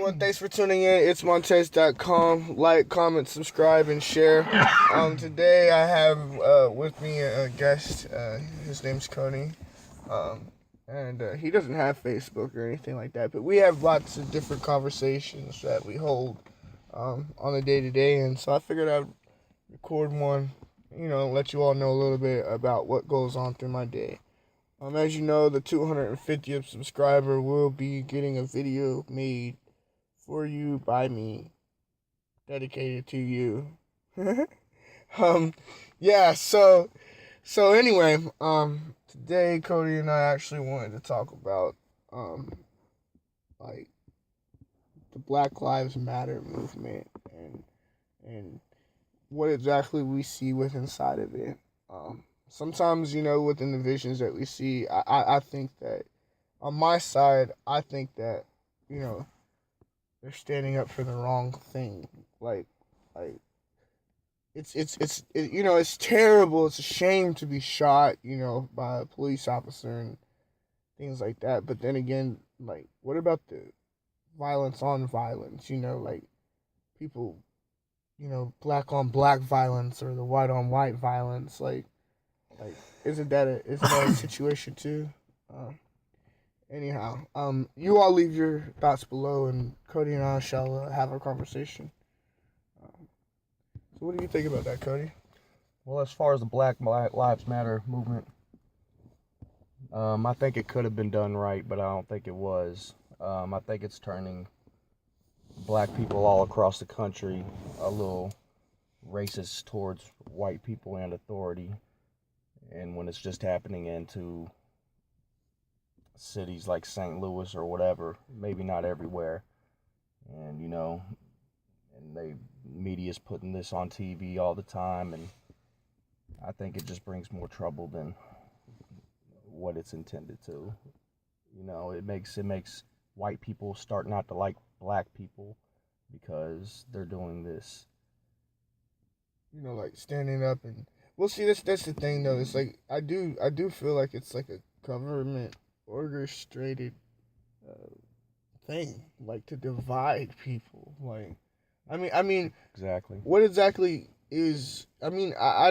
everyone. Thanks for tuning in. itsmontez.com. Like, comment, subscribe, and share. Today I have with me a guest. His name's Cody. And he doesn't have Facebook or anything like that, but we have lots of different conversations that we hold on a day-to-day, and so I figured I'd record one, let you all know a little bit about what goes on through my day. As you know, the 250th subscriber will be getting a video made for you by me, dedicated to you. Yeah, so anyway, today Cody and I actually wanted to talk about, like, the Black Lives Matter movement and what exactly we see with inside of it. Sometimes, within the visions that we see, I think that, on my side, I think that, they're standing up for the wrong thing. Like, it's terrible. It's a shame to be shot, by a police officer and things like that. But then again, like, what about the violence on violence? Like, people, black on black violence or the white on white violence. Like, isn't that a situation too? Anyhow, you all leave your thoughts below, and Cody and I shall have a conversation. So, what do you think about that, Cody? Well, as far as the Black Lives Matter movement, I think it could have been done right, but I don't think it was. I think it's turning black people all across the country a little racist towards white people and authority. And when it's just happening into cities like St. Louis or whatever, maybe not everywhere, and and media's putting this on TV all the time, and I think it just brings more trouble than what it's intended to. It makes white people start not to like black people because they're doing this. Like, standing up and, well, see, that's the thing though. It's like I do feel like it's like a government orchestrated thing, like, to divide people. Like, I mean, Exactly. what exactly is? I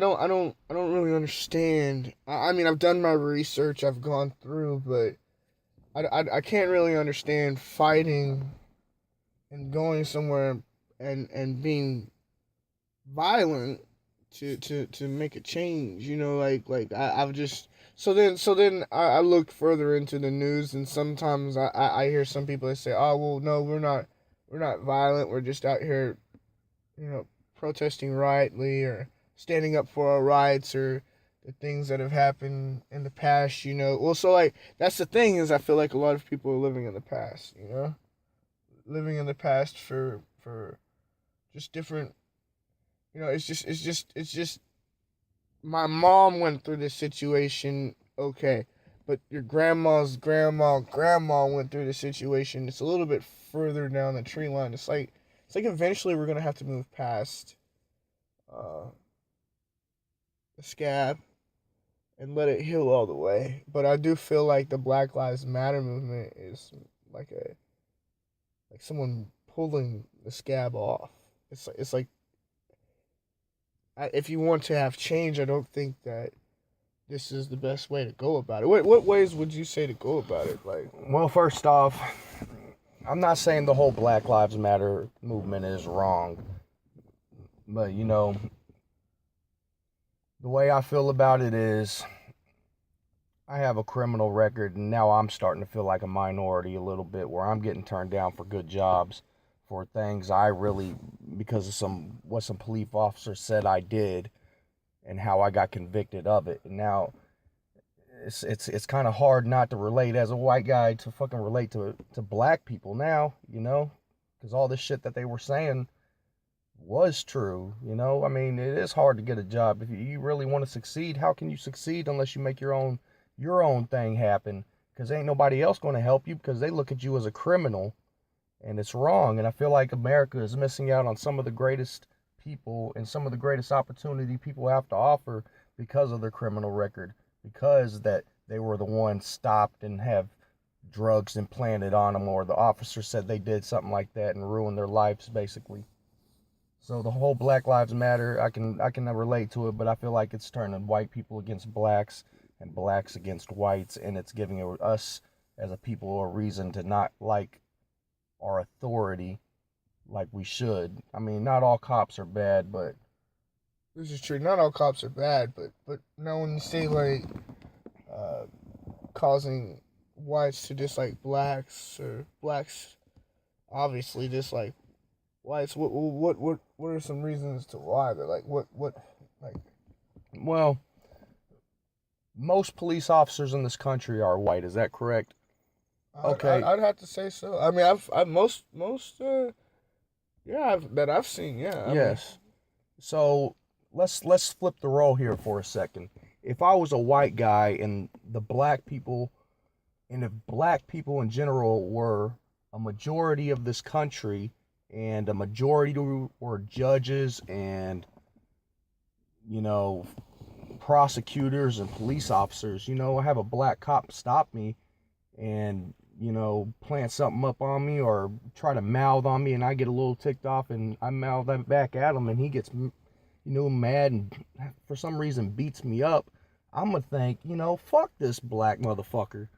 don't really understand. I mean, I've done my research, I've gone through, but I can't really understand fighting and going somewhere and being violent to make a change. I've just, so then I looked further into the news, and sometimes I hear some people that say, oh, well, no, we're not violent, we're just out here, protesting rightly, or standing up for our rights, or the things that have happened in the past. Well, so, like, that's the thing, is I feel like a lot of people are living in the past, living in the past for just different, it's just my mom went through this situation, okay, but your grandma's grandma went through this situation. It's a little bit further down the tree line. It's like eventually we're gonna have to move past the scab and let it heal all the way. But I do feel like the Black Lives Matter movement is like someone pulling the scab off. It's like, if you want to have change, I don't think that this is the best way to go about it. What ways would you say to go about it? Like, Well, first off, I'm not saying the whole Black Lives Matter movement is wrong, but the way I feel about it is, I have a criminal record, and now I'm starting to feel like a minority a little bit, where I'm getting turned down for good jobs for things I really, because of what some police officer said I did and how I got convicted of it. And now it's kind of hard not to relate as a white guy, to fucking relate to black people now, because all this shit that they were saying was true. I mean, it is hard to get a job. If you really want to succeed, how can you succeed unless you make your own thing happen? Because ain't nobody else going to help you, because they look at you as a criminal, and it's wrong. And I feel like America is missing out on some of the greatest people and some of the greatest opportunity people have to offer because of their criminal record, because that they were the ones stopped and have drugs implanted on them, or the officer said they did something like that and ruined their lives, basically. So the whole Black Lives Matter, I can relate to it, but I feel like it's turning white people against blacks and blacks against whites, and it's giving us as a people a reason to not like our authority like we should. I mean, not all cops are bad, but This is true. Not all cops are bad, but now when you say like causing whites to dislike blacks, or blacks obviously dislike whites, what are some reasons to why? But like what like well, most police officers in this country are white. Is that correct? Okay. I'd have to say so. I mean, I've most yeah that I've seen, yeah. Yes. So let's flip the role here for a second. If I was a white guy and the black people, and if black people in general were a majority of this country, and a majority were judges and, you know, prosecutors and police officers, I have a black cop stop me and, plant something up on me or try to mouth on me, and I get a little ticked off and I mouth that back at him and he gets, mad and for some reason beats me up, I'm gonna think, fuck this black motherfucker,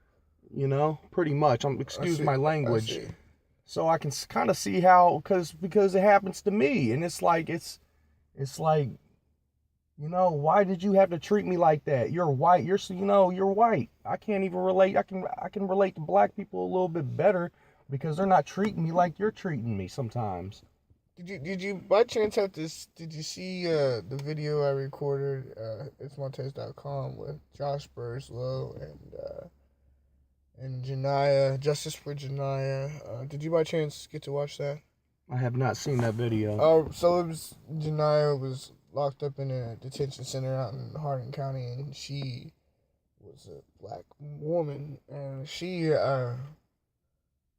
pretty much. Excuse my language. So I can kind of see how, because it happens to me, and it's like, why did you have to treat me like that? You're white. You're white. I can't even relate. I can relate to black people a little bit better because they're not treating me like you're treating me sometimes. Did you by chance have this? Did you see the video I recorded? Itsmontez.com with Josh Burslow and Janiyah, Justice for Janiyah. Did you by chance get to watch that? I have not seen that video. Oh, so it was Janiyah was locked up in a detention center out in Hardin County, and she was a black woman, and she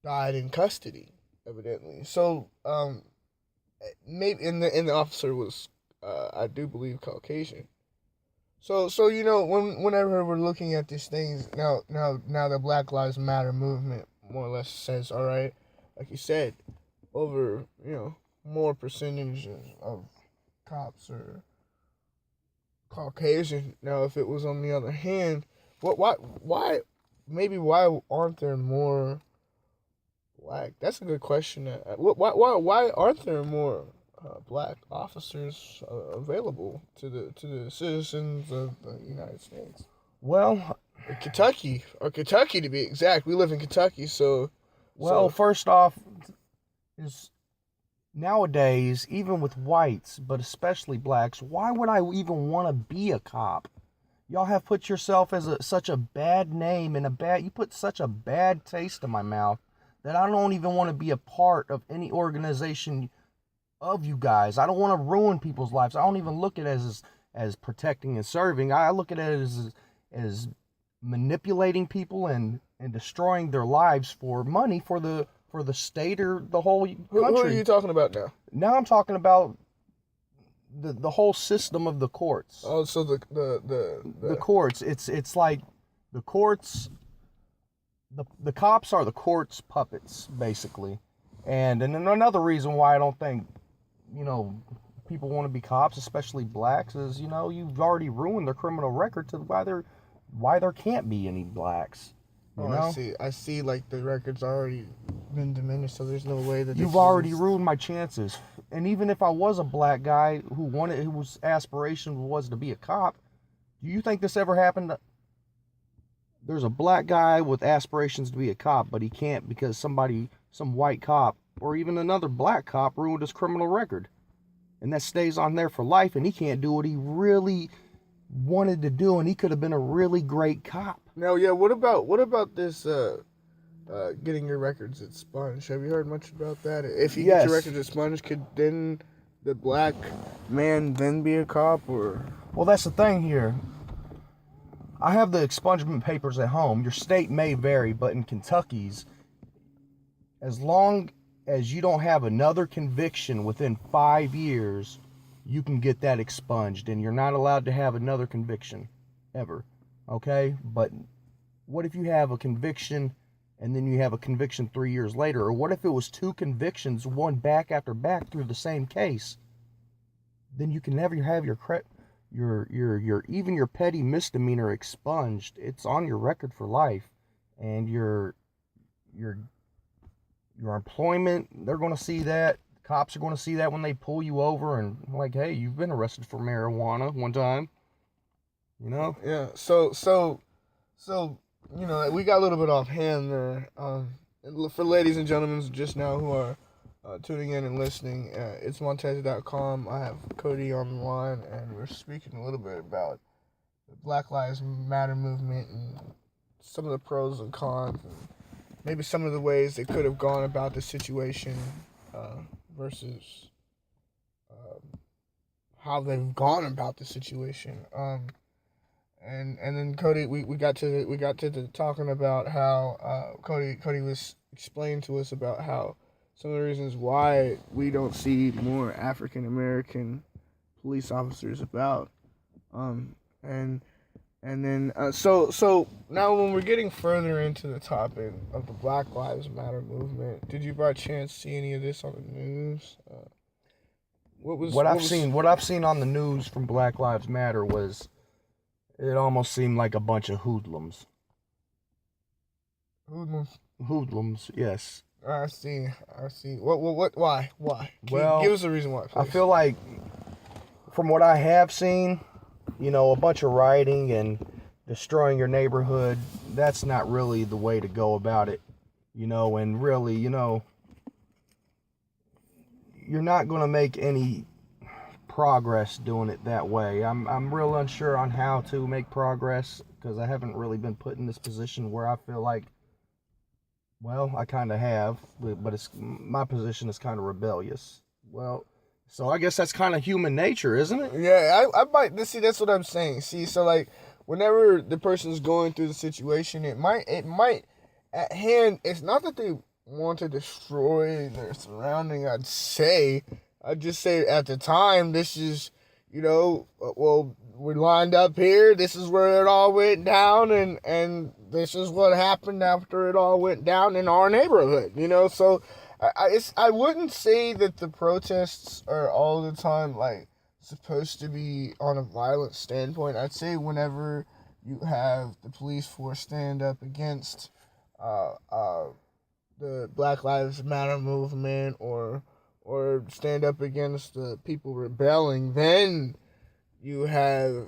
died in custody, evidently. So maybe the officer was I do believe Caucasian. So whenever we're looking at these things now the Black Lives Matter movement more or less says, all right, like you said, over more percentage of cops are Caucasian. Now if it was on the other hand, why aren't there more black? That's a good question. Why aren't there more black officers available to the citizens of the United States? Well, Kentucky to be exact. We live in Kentucky, so. First off, is nowadays, even with whites, but especially blacks, why would I even want to be a cop? Y'all have put yourself as such a bad name and you put such a bad taste in my mouth that I don't even want to be a part of any organization of you guys. I don't want to ruin people's lives. I don't even look at it as protecting and serving. I look at it as manipulating people and destroying their lives for money for the state or the whole country. Who are you talking about now? Now I'm talking about the whole system of the courts. Oh, so the courts. It's like the courts. The cops are the court's puppets, basically. And another reason why I don't think, people want to be cops, especially blacks, is, you've already ruined their criminal record to why there can't be any blacks. I see, like the record's already been diminished, so there's no way that you've already ruined my chances. And even if I was a black guy whose aspiration was to be a cop, do you think this ever happened? There's a black guy with aspirations to be a cop, but he can't because some white cop or even another black cop ruined his criminal record. And that stays on there for life, and he can't do what he really wanted to do, and he could have been a really great cop. Now, yeah, what about this getting your records expunged? Have you heard much about that? If you get your records expunged, could then the black man then be a cop, or? Well, that's the thing here. I have the expungement papers at home. Your state may vary, but in Kentucky's, as long as you don't have another conviction within 5 years, you can get that expunged, and you're not allowed to have another conviction ever. Okay? But what if you have a conviction and then you have a conviction 3 years later? Or what if it was 2 convictions, one back after back through the same case? Then you can never have your even your petty misdemeanor expunged. It's on your record for life, and your employment, they're going to see that. Cops are going to see that when they pull you over and like, hey, you've been arrested for marijuana one time. You know? Yeah. So you know, we got a little bit offhand there. For ladies and gentlemen just now who are tuning in and listening, itsmontez.com. I have Cody on the line, and we're speaking a little bit about the Black Lives Matter movement and some of the pros and cons, and maybe some of the ways they could have gone about the situation versus how they've gone about the situation. And then Cody, we got to the talking about how Cody was explaining to us about how some of the reasons why we don't see more African American police officers about. And then so now when we're getting further into the topic of the Black Lives Matter movement, did you by chance see any of this on the news? What I've seen on the news from Black Lives Matter was, it almost seemed like a bunch of hoodlums. Hoodlums, yes. I see. What? Why? Well, give us a reason why, please. I feel like, from what I have seen, you know, a bunch of rioting and destroying your neighborhood, that's not really the way to go about it. You know, and really, you know, you're not going to make any progress doing it that way. I'm real unsure on how to make progress, because I haven't really been put in this position where I feel like, well, I kind of have, but my position is kind of rebellious. Well, so I guess that's kind of human nature, isn't it? Yeah, I might see. That's what I'm saying. See, so like whenever the person's going through the situation, it might at hand. It's not that they want to destroy their surrounding. I'd just say at the time, this is, you know, well, we lined up here. This is where it all went down, and this is what happened after it all went down in our neighborhood. You know, so I wouldn't say that the protests are all the time like supposed to be on a violent standpoint. I'd say whenever you have the police force stand up against the Black Lives Matter movement or stand up against the people rebelling, then you have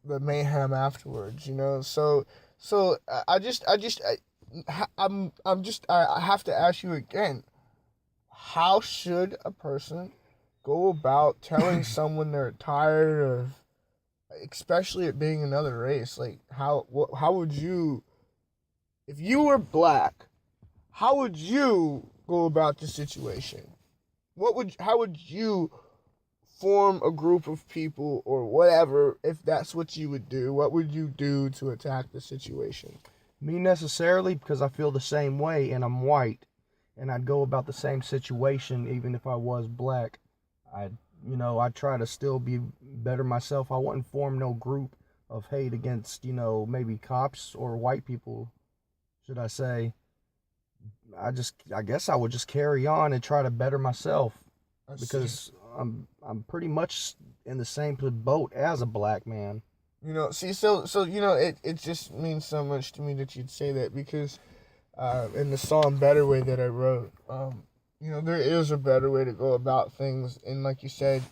the mayhem afterwards, you know. So I have to ask you again, how should a person go about telling someone they're tired of, especially it being another race? Like how would you, if you were black, how would you go about the situation? How would you form a group of people or whatever, if that's what you would do? What would you do to attack the situation? Me necessarily, because I feel the same way, and I'm white, and I'd go about the same situation even if I was black. I'd try to still be better myself. I wouldn't form no group of hate against, you know, maybe cops or white people, should I say. I guess I would just carry on and try to better myself, because I'm pretty much in the same boat as a black man. You know, see, so you know, it just means so much to me that you'd say that, because in the song "Better Way" that I wrote, you know, there is a better way to go about things, and like you said,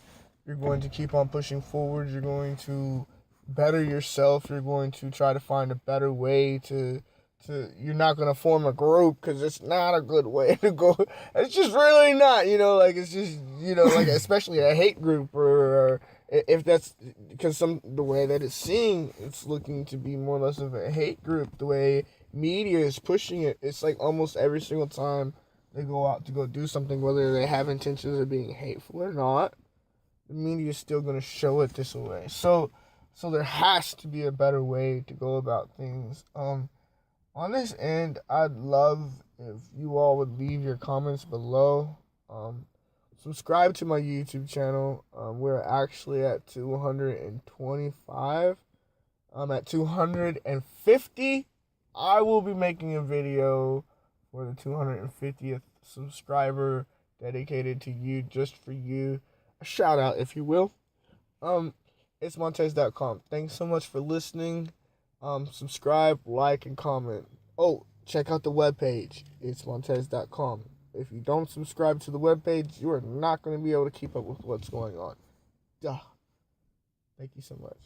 you're going to keep on pushing forward. You're going to better yourself. You're going to try to find a better way to you're not going to form a group, because it's not a good way to go. It's just really not, you know, like, it's just, you know, like, especially a hate group, or if that's, because the way that it's seen, it's looking to be more or less of a hate group. The way media is pushing it, it's like almost every single time they go out to go do something, whether they have intentions of being hateful or not, the media is still going to show it this way. So there has to be a better way to go about things. On this end, I'd love if you all would leave your comments below. Subscribe to my YouTube channel. We're actually at 225. I'm at 250. I will be making a video for the 250th subscriber dedicated to you, just for you. A shout out, if you will. Itsmontez.com. Thanks so much for listening. Subscribe, like, and comment. Oh, check out the webpage, itsmontez.com. If you don't subscribe to the webpage, you are not going to be able to keep up with what's going on. Duh. Thank you so much.